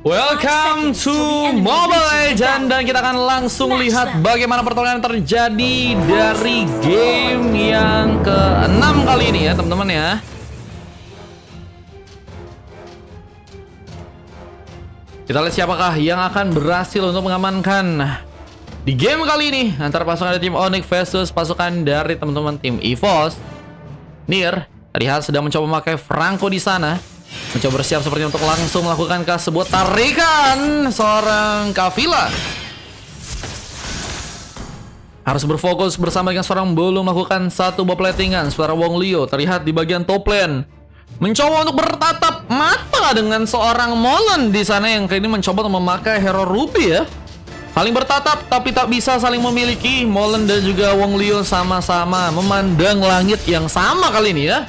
Welcome to Mobile Legends, dan kita akan langsung lihat bagaimana pertolongan terjadi dari game yang ke-6 kali ini ya teman-teman ya. Kita lihat siapakah yang akan berhasil untuk mengamankan di game kali ini antara pasukan dari tim Onyx versus pasukan dari teman-teman tim EVOS. Nier terlihat sedang mencoba memakai Franco di sana, mencoba bersiap seperti untuk langsung melakukan sebuah tarikan seorang Kavila. Harus berfokus bersama dengan seorang Bolu melakukan satu buah platingan. Sementara Wong Leo terlihat di bagian top lane mencoba untuk bertatap mata dengan seorang Molen di sana yang kali ini mencoba untuk memakai hero Ruby ya. Saling bertatap tapi tak bisa saling memiliki. Molen dan juga Wong Leo sama-sama memandang langit yang sama kali ini ya.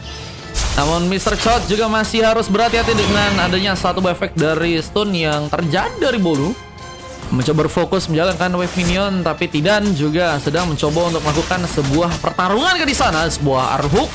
Namun Mr. Chot juga masih harus berhati-hati dengan adanya satu efek dari stun yang terjadi dari Bolu. Mencoba berfokus menjalankan wave minion, tapi Tidan juga sedang mencoba untuk melakukan sebuah pertarungan di sana. Sebuah arhook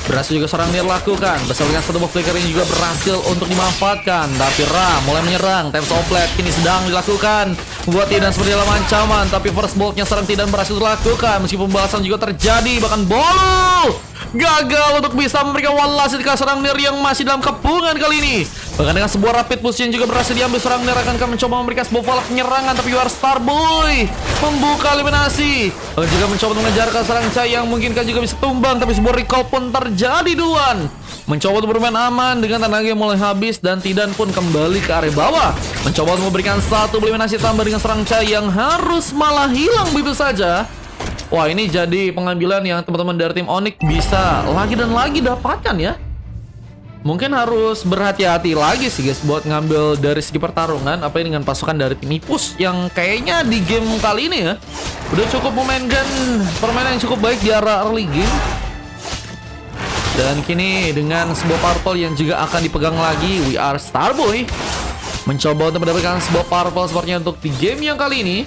berhasil juga seorang Nier lakukan. Bersama dengan satu buff flicker ini juga berhasil untuk dimanfaatkan. Tapi Ra mulai menyerang. Times Oplet kini sedang dilakukan, membuat Tidan seperti dalam ancaman. Tapi first bolt-nya seorang Tidan berhasil dilakukan. Meskipun pembalasan juga terjadi, bahkan Bolu gagal untuk bisa memberikan one last hit ke seorang Nier yang masih dalam kepungan kali ini. Bahkan dengan sebuah rapid push yang juga berhasil diambil, seorang Nier akan mencoba memberikan sebuah pola penyerangan, tapi UR Starboy membuka eliminasi. Bahkan juga mencoba mengejar ke seorang Chai yang mungkin kan juga bisa tumbang, tapi sebuah recall pun terjadi duluan. Mencoba untuk bermain aman dengan tenaga yang mulai habis, dan Tidan pun kembali ke area bawah. Mencoba untuk memberikan satu eliminasi tambah dengan seorang Chai yang harus malah hilang begitu saja. Wah, ini jadi pengambilan yang teman-teman dari tim Onyx bisa lagi dan lagi dapatkan ya. Mungkin harus berhati-hati lagi sih guys buat ngambil dari segi pertarungan, apalagi dengan pasukan dari tim EVOS yang kayaknya di game kali ini ya udah cukup memainkan permainan yang cukup baik di arah early game. Dan kini dengan sebuah purple yang juga akan dipegang lagi, We Are Starboy mencoba untuk mendapatkan sebuah purple sepertinya untuk di game yang kali ini.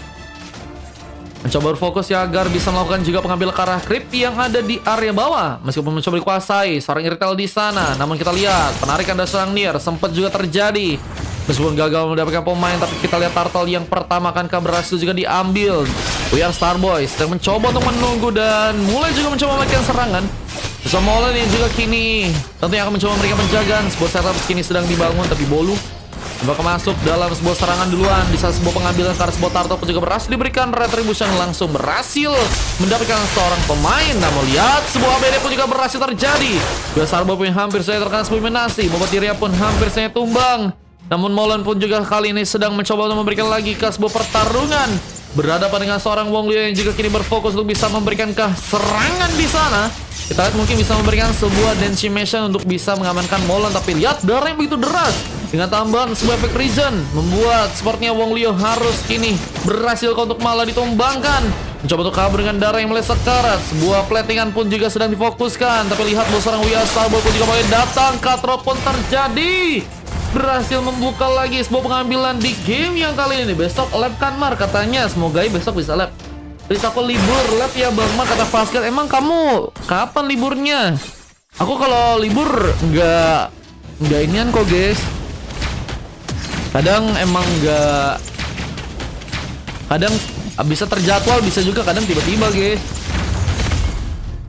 Mencoba berfokus ya agar bisa melakukan juga pengambil ke arah creep yang ada di area bawah. Meskipun mencoba dikuasai seorang Irtel di sana, namun kita lihat penarikan dari seorang Nier sempat juga terjadi. Meskipun gagal mendapatkan pemain, tapi kita lihat turtle yang pertama akan berhasil juga diambil. We Are Starboy sedang mencoba untuk menunggu dan mulai juga mencoba memberikan serangan. Bersama Molen yang juga kini tentunya akan mencoba memberikan penjagaan. Sebuah setup kini sedang dibangun, tapi Bolu bakal masuk dalam sebuah serangan duluan. Di saat sebuah pengambilan karena sebuah turtle pun juga berhasil diberikan retribution, langsung berhasil mendapatkan seorang pemain. Namun lihat sebuah ABD pun juga berhasil terjadi. Dua Sarbo pun hampir saja terkena sebuah eliminasi, membuat dirinya pun hampir saja tumbang. Namun Molen pun juga kali ini sedang mencoba untuk memberikan lagi ke sebuah pertarungan berhadapan dengan seorang Wong Leo yang juga kini berfokus untuk bisa memberikan serangan di sana. Kita lihat mungkin bisa memberikan sebuah decimation untuk bisa mengamankan Molen, tapi lihat darah yang begitu deras dengan tambahan sebuah efek regen membuat sepertinya Wong Leo harus kini berhasil untuk malah ditumbangkan. Mencoba untuk kabur dengan darah yang mulai sekarat. Sebuah platingan pun juga sedang difokuskan, tapi lihat bahwa seorang Wia Starboy pun juga mulai datang. Cutthroat pun terjadi, berhasil membuka lagi sebuah pengambilan di game yang kali ini. Besok lab kan Mar katanya, semoga besok bisa lab. Terus aku libur lab ya Bang Mar, kata Fasket. Emang kamu kapan liburnya? Aku kalau libur nggak inian kok guys. Kadang emang nggak, kadang bisa terjadwal, bisa juga kadang tiba-tiba guys.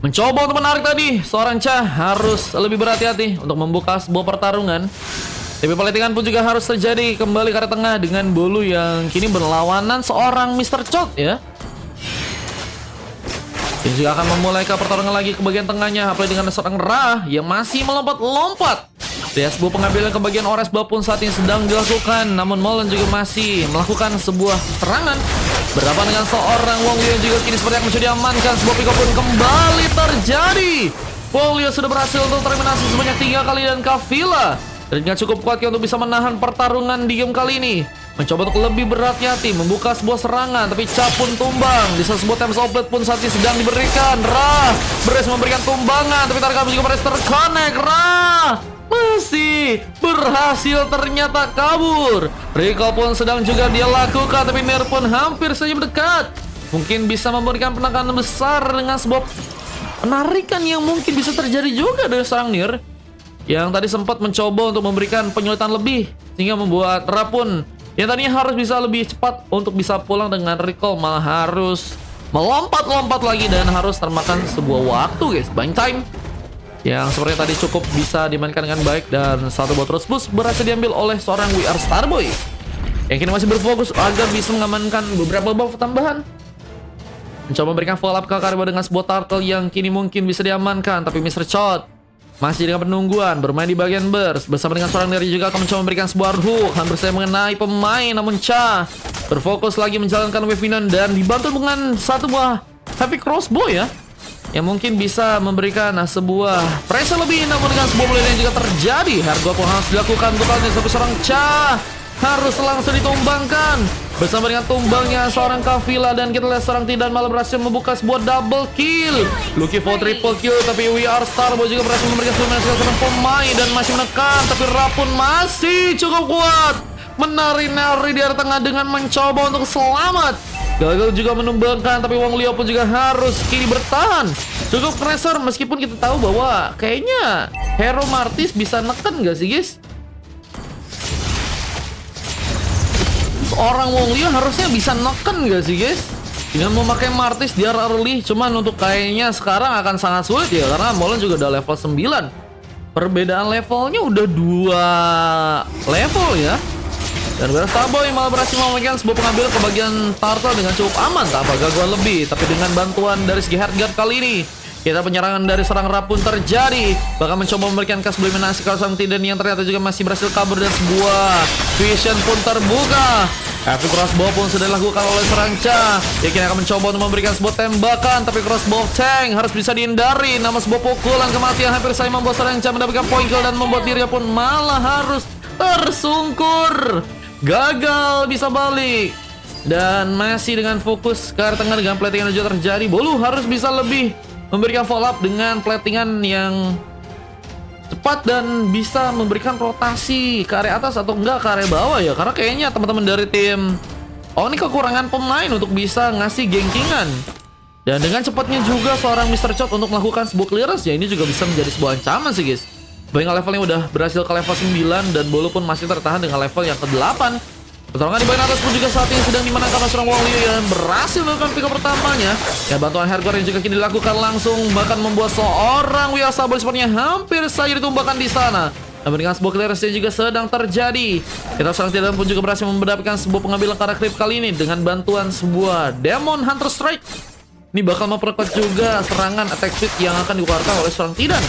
Mencoba untuk menarik tadi, seorang Cha harus lebih berhati-hati untuk membuka sebuah pertarungan. Tapi pelitikan pun juga harus terjadi kembali ke arah tengah dengan Bolu yang kini berlawanan seorang Mr. Chot ya. Ini juga akan memulai ke pertarungan lagi ke bagian tengahnya, apalagi dengan seorang Ra yang masih melompat-lompat. Lihat sebuah pengambilan ke bagian Ores pun saat ini sedang dilakukan. Namun Molen juga masih melakukan sebuah serangan berhadapan dengan seorang Wong Leo yang juga kini seperti yang mencoba diamankan. Sebuah pick up pun kembali terjadi. Wong Leo sudah berhasil untuk terminasi sebanyak 3 kali dan Kavila dan cukup kuat untuk bisa menahan pertarungan di game kali ini. Mencoba untuk lebih berhati-hati membuka sebuah serangan, tapi Cap pun tumbang. Di saat sebuah Times Oplet pun saat ini sedang diberikan. Ra berhasil memberikan tumbangan, tapi target juga berhasil terconnect. Ra masih berhasil ternyata kabur. Recall pun sedang juga dia lakukan, tapi Nier pun hampir saja mendekat. Mungkin bisa memberikan penekanan besar dengan sebuah penarikan yang mungkin bisa terjadi juga dari seorang Nier. yang tadi sempat mencoba untuk memberikan penyulitan lebih, sehingga membuat Rapun yang tadinya harus bisa lebih cepat untuk bisa pulang dengan recall malah harus melompat-lompat lagi dan harus termakan sebuah waktu guys, buying time yang sepertinya tadi cukup bisa dimainkan dengan baik, dan satu buat terus boost berhasil diambil oleh seorang We Are Starboy yang kini masih berfokus agar bisa mengamankan beberapa buff tambahan. Mencoba memberikan follow up ke Kariba dengan sebuah turtle yang kini mungkin bisa diamankan, tapi Mr. Chot masih dengan penungguan bermain di bagian burst bersama dengan seorang Neri juga akan mencoba memberikan sebuah hook hampir saja mengenai pemain, namun Cha berfokus lagi menjalankan wave minion dan dibantu dengan satu buah heavy crossbow ya, yang mungkin bisa memberikan sebuah pressure lebih, namun dengan sebuah bullet yang juga terjadi. Harga pun harus dilakukan untuk kali ini, tapi seorang Cha harus langsung ditumbangkan bersama dengan tumbangnya seorang Kavila, dan kita lihat seorang Tidan malah berhasil membuka sebuah double kill. Lucky for triple kill, tapi We Are Starboy juga berhasil memberikan seorang pemain dan masih menekan, tapi Rapun masih cukup kuat menari-nari di area tengah dengan mencoba untuk selamat. Gagal juga menumbangkan, tapi Wong Leo pun juga harus kini bertahan. Cukup pressure meskipun kita tahu bahwa kayaknya Hero Martis bisa neken gak sih guys? Orang Wong Leo harusnya bisa neken gak sih guys dengan memakai Martis di area early, cuman untuk kayaknya sekarang akan sangat sulit ya, karena Molen juga udah level 9. Perbedaan levelnya udah 2 level ya. Dan We Are Starboy malah berhasil memberikan sebuah pengambil ke bagian turtle dengan cukup aman tanpa gangguan lebih, tapi dengan bantuan dari segi Heartguard kali ini kita penyerangan dari serang Rapun terjadi, bahkan mencoba memberikan subliminasi ke sang Tidan yang ternyata juga masih berhasil kabur, dan sebuah vision pun terbuka. Heavy crossbow pun sudah dilakukan oleh serang Cha. Dia kini akan mencoba untuk memberikan sebuah tembakan, tapi crossbow tank harus bisa dihindari. Namun sebuah pukulan kematian hampir saja membuat serang Cha mendapatkan point kill dan membuat dirinya pun malah harus tersungkur. Gagal bisa balik. Dan masih dengan fokus ke arah tengah dengan platingan juga terjadi. Bolu harus bisa lebih memberikan follow up dengan platingan yang cepat dan bisa memberikan rotasi ke area atas atau enggak ke area bawah ya, karena kayaknya teman-teman dari tim ini kekurangan pemain untuk bisa ngasih gengkingan. Dan dengan cepatnya juga seorang Mr. Chot untuk melakukan sebuah clearance ya, ini juga bisa menjadi sebuah ancaman sih guys. Bayang levelnya udah berhasil ke level 9 dan Bolu pun masih tertahan dengan level yang ke-8. Pertolongan di bagian atas pun juga saat ini sedang dimenangkan oleh seorang Wong Leo yang berhasil melakukan pick up pertamanya. Ya, bantuan Hardcore yang juga kini dilakukan langsung, bahkan membuat seorang We Are Starboy sepertinya hampir saja ditumbangkan di sana. Namun dengan sebuah clearance yang juga sedang terjadi, kita seorang Tidan pun juga berhasil mendapatkan sebuah pengambilan karena creep kali ini dengan bantuan sebuah Demon Hunter Strike. Ini bakal memperkuat juga serangan attack speed yang akan dikeluarkan oleh seorang Tidan.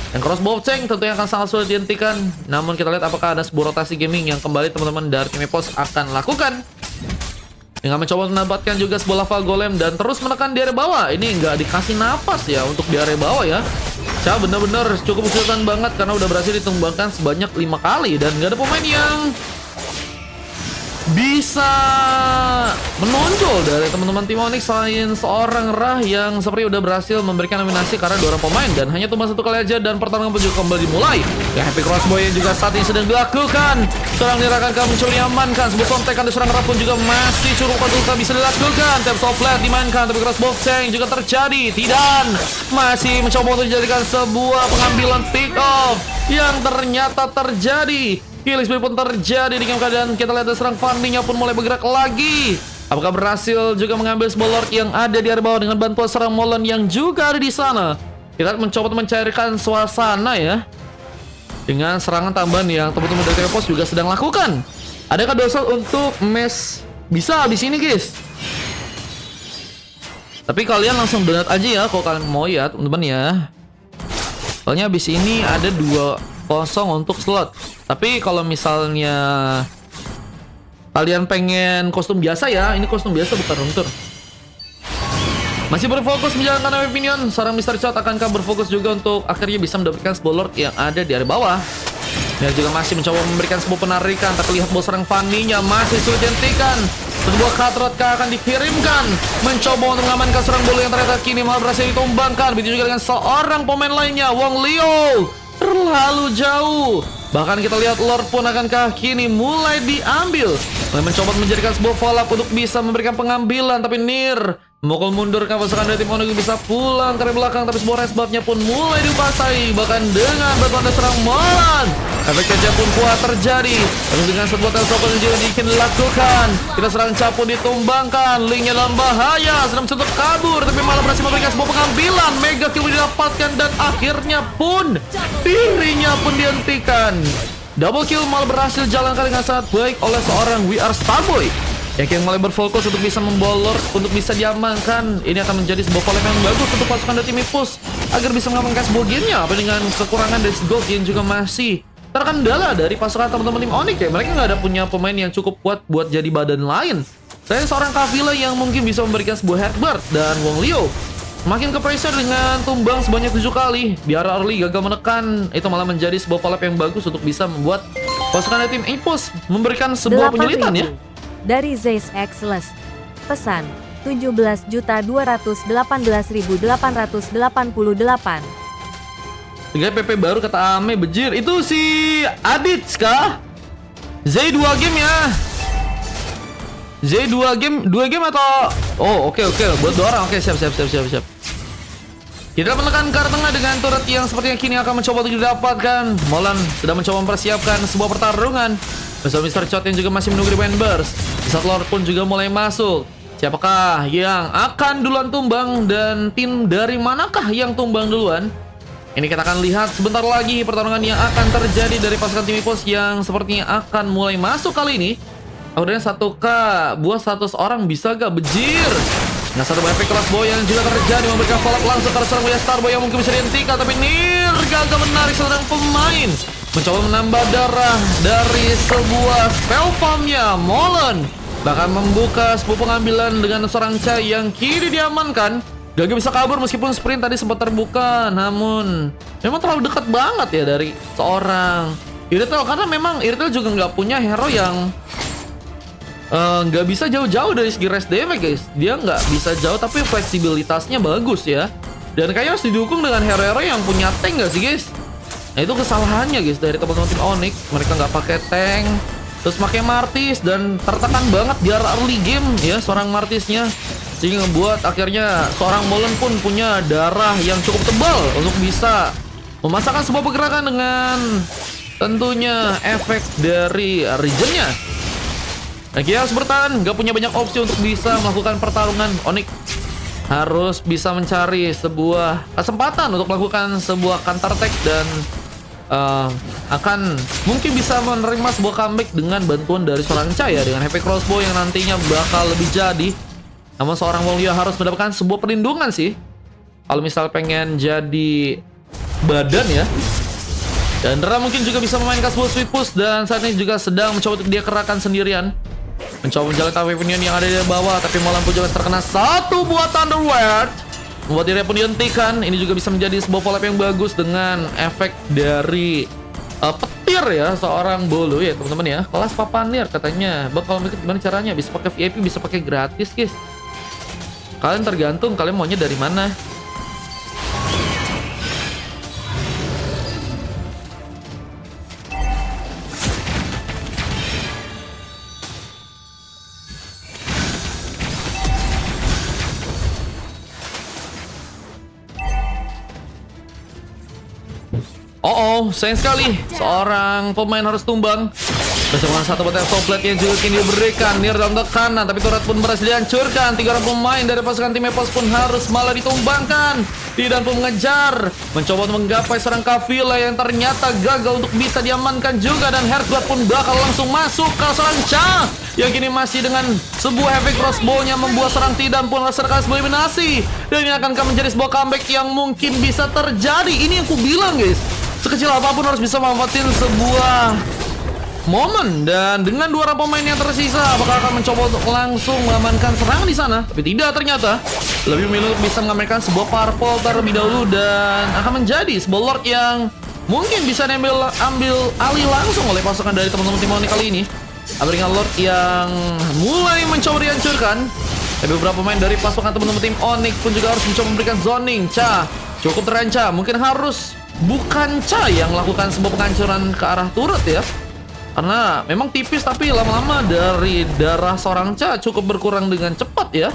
Dan crossbow tank tentunya akan sangat sulit dihentikan. Namun kita lihat apakah ada sebuah rotasi gaming yang kembali teman-teman dari tim Epos akan lakukan dengan mencoba mendapatkan juga sebuah lava golem dan terus menekan di area bawah. Ini nggak dikasih napas ya untuk di area bawah ya. Cha bener-bener cukup kesulitan banget karena udah berhasil ditumbangkan sebanyak 5 kali dan nggak ada pemain yang bisa menonjol dari teman-teman tim Onyx selain seorang Rah yang seperti udah berhasil memberikan nominasi karena 2 orang pemain dan hanya tumbang 1 kali aja, dan pertarungan pun juga kembali dimulai. Ya, Happy Crossbow yang juga saat ini sedang dilakukan. Serang dirakan akan mencoba diamankan. Sebuah sontekan dari serang Rah pun juga masih cukup konsulta bisa dilakukan. Tap Soplet dimainkan, tapi Crossbow tank juga terjadi. Tidan masih mencoba untuk dijadikan sebuah pengambilan pick off yang ternyata terjadi. Killing spree pun terjadi dengan keadaan kita lihat serang Fanny-nya pun mulai bergerak lagi. Apakah berhasil juga mengambil sebuah Lord yang ada di area bawah dengan bantuan serang Molen yang juga ada di sana. Kita mencoba mencairkan suasana ya dengan serangan tambahan yang teman-teman dari Pos juga sedang lakukan. Adakah dosa untuk mes bisa di sini guys? Tapi kalian langsung donat aja ya kalau kalian mau ya teman-teman ya. Soalnya habis ini ada 2 kosong untuk slot. Tapi kalau misalnya kalian pengen kostum biasa ya, ini kostum biasa bukan room tour. Masih berfokus menjalankan wave minion, seorang Mr. Chot akankah berfokus juga untuk akhirnya bisa mendapatkan sebuah Lord yang ada di area bawah. Dia juga masih mencoba memberikan sebuah penarikan, tapi lihat bos serang Fanny-nya masih sulit dihentikan. Sebuah Katrot akan dikirimkan, mencoba untuk mengamankan serang Bolu yang ternyata kini malah berhasil ditumbangkan. Begitu juga dengan seorang pemain lainnya, Wong Leo. Terlalu jauh. Bahkan kita lihat Lord pun akankah kini mulai diambil. Mulai mencoba menjadikan sebuah follow up untuk bisa memberikan pengambilan, tapi Nir Memukul mundur ke pasukan dari tim Onyx bisa pulang ke belakang, tapi sebuah resbuffnya pun mulai dikuasai. Bahkan dengan bantuan dari serang Molan, efek caca pun kuat terjadi. Tapi dengan sebuah telsopel yang juga dilakukan, kita serang Ca pun ditumbangkan. Linknya dalam bahaya, sedang mencoba kabur, tapi malah berhasil memberikan sebuah pengambilan. Mega kill didapatkan dan akhirnya pun dirinya pun dihentikan. Double kill malah berhasil jalankan dengan sangat baik oleh seorang We Are Starboy. Yang mulai berfokus untuk bisa membolor, untuk bisa diamankan. Ini akan menjadi sebuah collab yang bagus untuk pasukan dari tim Ipus agar bisa mengamankan sebuah gamenya. Apa dengan kekurangan dari gold yang juga masih terkendala dari pasukan teman-teman tim Onyx ya. Mereka nggak ada punya pemain yang cukup kuat buat jadi badan lain. Saya seorang Kavila yang mungkin bisa memberikan sebuah headbutt, dan Wong Leo makin ke pressure dengan tumbang sebanyak 7 kali. Biar early gagal menekan, itu malah menjadi sebuah collab yang bagus untuk bisa membuat pasukan dari tim Ipus memberikan sebuah penyulitan ya. Dari Zeiss Excellence. Pesan 17.218.888. 3 PP baru kata Ame bejir. Itu si Adits kah? Z 2 game ya. Z 2 game atau oke buat 2 orang. Oke, siap. Kita menekan ke arah tengah dengan turret yang sepertinya kini akan mencoba untuk didapatkan. Molan sedang mencoba mempersiapkan sebuah pertarungan bersama Mr. Chot yang juga masih menunggu di Wind Burst. Saat Lord pun juga mulai masuk. Siapakah yang akan duluan tumbang dan tim dari manakah yang tumbang duluan? Ini kita akan lihat sebentar lagi pertarungan yang akan terjadi dari pasukan tim Ipus yang sepertinya akan mulai masuk kali ini. Kemudian 1K buat 100 orang bisa gak bejir? Nah, satu efek crossbow yang juga terjadi memberikan follow up langsung ke serang We Are Starboy yang mungkin bisa dihentikan, tapi Nir gagal menarik seorang pemain. Mencoba menambah darah dari sebuah spell farmnya Molen, bahkan membuka sebuah pengambilan dengan seorang Ca yang kini diamankan. Gagal bisa kabur meskipun sprint tadi sempat terbuka, namun memang terlalu dekat banget ya dari seorang Irtel, karena memang Irtel juga nggak punya hero yang nggak bisa jauh-jauh dari segi rest damage guys. Dia nggak bisa jauh tapi fleksibilitasnya bagus ya, dan kayaknya harus didukung dengan hero-hero yang punya tank nggak sih guys. Nah, itu kesalahannya guys dari teman-teman tim Onyx. Mereka nggak pakai tank, terus pakai Martis, dan tertekan banget di early game ya seorang Martisnya, sehingga ngebuat akhirnya seorang Molen pun punya darah yang cukup tebal untuk bisa memasakkan sebuah pergerakan dengan tentunya efek dari regionnya. Nah, kita harus bertahan, nggak punya banyak opsi untuk bisa melakukan pertarungan. Onyx harus bisa mencari sebuah kesempatan untuk melakukan sebuah counter attack dan akan mungkin bisa menerima sebuah comeback dengan bantuan dari seorang Ca ya, dengan efek crossbow yang nantinya bakal lebih jadi. Namun seorang Wong Leo harus mendapatkan sebuah perlindungan sih kalau misal pengen jadi badan ya. Dan Dra mungkin juga bisa memainkan sebuah sweet push, dan saat ini juga sedang mencoba untuk dia kerahkan sendirian, mencoba menjalankan weaponion yang ada di bawah, tapi Molan pun juga terkena satu buah Thunderword, membuat dirinya pun dihentikan. Ini juga bisa menjadi sebuah follow up yang bagus dengan efek dari petir ya seorang Bolo ya teman-teman ya. Kelas Papanir katanya bakal mikir gimana caranya bisa pakai VIP, bisa pakai gratis guys. Kalian tergantung kalian maunya dari mana. Sayang sekali seorang pemain harus tumbang bersama satu battle toplet yang juga kini diberikan. Nir dalam tekanan, tapi turret pun berhasil dihancurkan. 3 orang pemain dari pasukan tim Epos pun harus malah ditumbangkan. Tidak pun mengejar, mencoba untuk menggapai serang Kavila yang ternyata gagal untuk bisa diamankan juga, dan Heartblood pun bakal langsung masuk ke serang Ca yang kini masih dengan sebuah efek crossbow-nya membuat serang Tidan pun rasakan sebuah eliminasi, dan ini akan menjadi sebuah comeback yang mungkin bisa terjadi. Ini yang ku bilang guys, sekecil apapun harus bisa memanfaatin sebuah momen. Dan dengan 2 orang pemain yang tersisa, apakah akan mencoba untuk langsung mengamankan serangan di sana? Tapi tidak, ternyata lebih memilih untuk bisa mengamankan sebuah purple terlebih dahulu, dan akan menjadi sebuah Lord yang mungkin bisa ambil alih langsung oleh pasukan dari teman-teman tim Onyx kali ini. Abringan Lord yang mulai mencoba dihancurkan. Tapi beberapa pemain dari pasukan teman-teman tim Onyx pun juga harus mencoba memberikan zoning. Ca cukup terancam, mungkin harus bukan Ca yang melakukan sebuah penghancuran ke arah turret ya, karena memang tipis, tapi lama-lama dari darah seorang Ca cukup berkurang dengan cepat ya.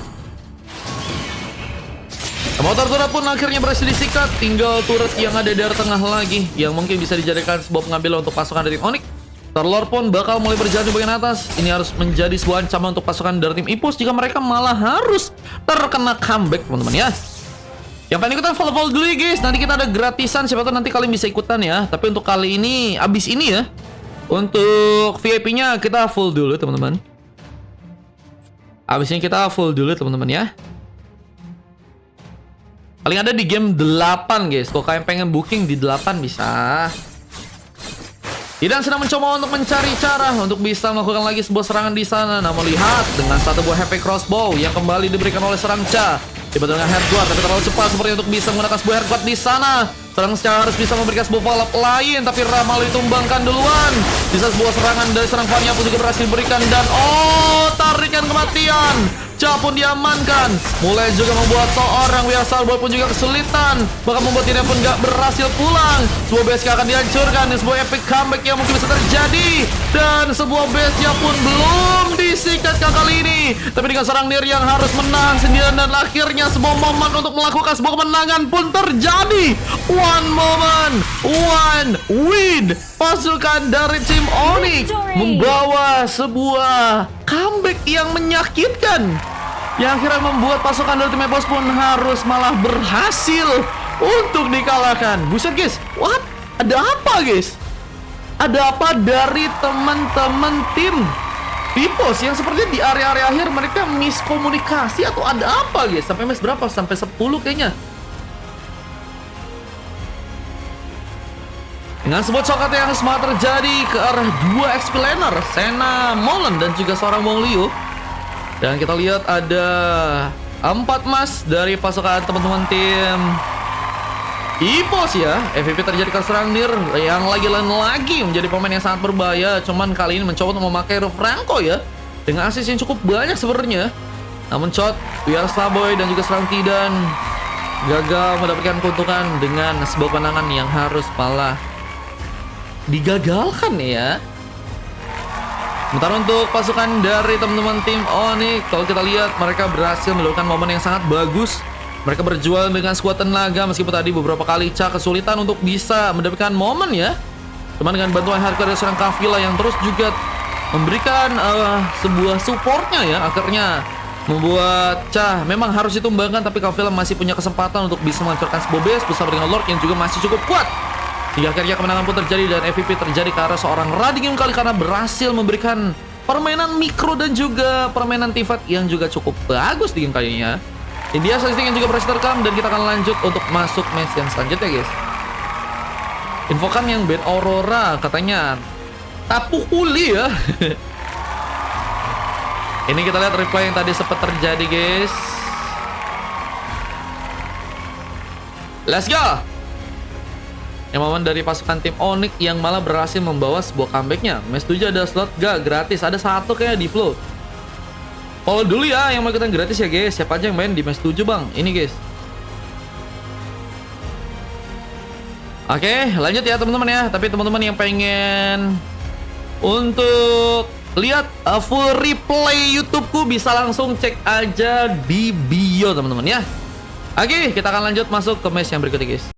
Motor turret pun akhirnya berhasil disikat. Tinggal turret yang ada di area tengah lagi yang mungkin bisa dijadikan sebuah pengambilan untuk pasukan dari tim Onyx. Star-Lord pun bakal mulai berjalan di bagian atas. Ini harus menjadi sebuah ancaman untuk pasukan dari tim Ipus jika mereka malah harus terkena comeback, teman-teman ya. Yang pengen ikutan follow dulu ya guys. Nanti kita ada gratisan, siapa tahu nanti kalian bisa ikutan ya. Tapi untuk kali ini, abis ini ya, untuk VIP-nya kita full dulu teman-teman. Abis ini kita full dulu teman-teman ya. Paling ada di game 8 guys. Kalau kalian pengen booking di 8 bisa. Idan sedang mencoba untuk mencari cara untuk bisa melakukan lagi sebuah serangan di sana. Namun lihat dengan satu buah HP crossbow yang kembali diberikan oleh serang Cha. Tiba-tiba dengan headguard tapi terlalu cepat seperti untuk bisa menggunakan sebuah headguard di sana. Serang Cha harus bisa memberikan sebuah follow up lain, tapi Ramal ditumbangkan duluan. Bisa sebuah serangan dari serang Vanya pun juga berhasil diberikan dan tarikan kematian. Cha pun diamankan. Mulai juga membuat seorang Wiasal Boy pun juga kesulitan. Bahkan membuat dirinya pun gak berhasil pulang. Sebuah BSK akan dihancurkan. Ini sebuah epic comeback yang mungkin bisa terjadi. Dan sebuah base-nya pun belum disikat kali ini. Tapi dengan serang Nir yang harus menang sendirian. Dan akhirnya sebuah momen untuk melakukan sebuah kemenangan pun terjadi. One moment, one win. Pasukan dari tim Onyx membawa sebuah comeback yang menyakitkan, yang akhirnya membuat pasukan dari tim Epos pun harus malah berhasil untuk dikalahkan. Buset guys, what? Ada apa guys? Ada apa dari teman-teman tim Epos yang sepertinya di area-area akhir mereka miskomunikasi atau ada apa guys? Sampai match berapa? Sampai 10 kayaknya. Dengan sebuah coklat yang sempat terjadi ke arah 2 XP laner, Sena Molen dan juga seorang Wong Liu. Dan kita lihat ada 4 emas dari pasukan teman-teman tim Ipos ya. MVP terjadi ke serang Nir yang lagi menjadi pemain yang sangat berbahaya. Cuman kali ini mencoba untuk memakai Franco ya, dengan assist yang cukup banyak sebenarnya. Namun shot biar Slaboy dan juga serang Tidan gagal mendapatkan keuntungan dengan sebuah penangan yang harus malah digagalkan ya. Sementara untuk pasukan dari teman-teman tim Onyx, kalau kita lihat mereka berhasil melakukan momen yang sangat bagus. Mereka berjuang dengan sekuat tenaga meskipun tadi beberapa kali Cha kesulitan untuk bisa mendapatkan momen ya. Cuman dengan bantuan hardcore dari seorang Kavila yang terus juga memberikan sebuah supportnya ya, akhirnya membuat Cha memang harus ditumbangkan, tapi Kavila masih punya kesempatan untuk bisa menghancurkan sebuah base bersama dengan Lord yang juga masih cukup kuat. Hingga akhirnya kemenangan pun terjadi dan MVP terjadi ke arah seorang Radingim kali karena berhasil memberikan permainan mikro dan juga permainan tifat yang juga cukup bagus di game kali ini ya. India statistik yang juga berhasil terekam dan kita akan lanjut untuk masuk match yang selanjutnya guys. Infokan yang band Aurora katanya tapu kuli ya. Ini kita lihat replay yang tadi sempat terjadi guys. Let's go. Yang momen dari pasukan tim Onyx yang malah berhasil membawa sebuah comebacknya. Match 7 ada slot gak gratis, ada satu kayaknya di flow. Follow dulu ya yang mau ikutan gratis ya guys. Siapa aja yang main di match 7 bang? Ini guys. Oke, lanjut ya teman-teman ya. Tapi teman-teman yang pengen untuk lihat full replay YouTubeku bisa langsung cek aja di bio teman-teman ya. Oke, kita akan lanjut masuk ke match yang berikutnya guys.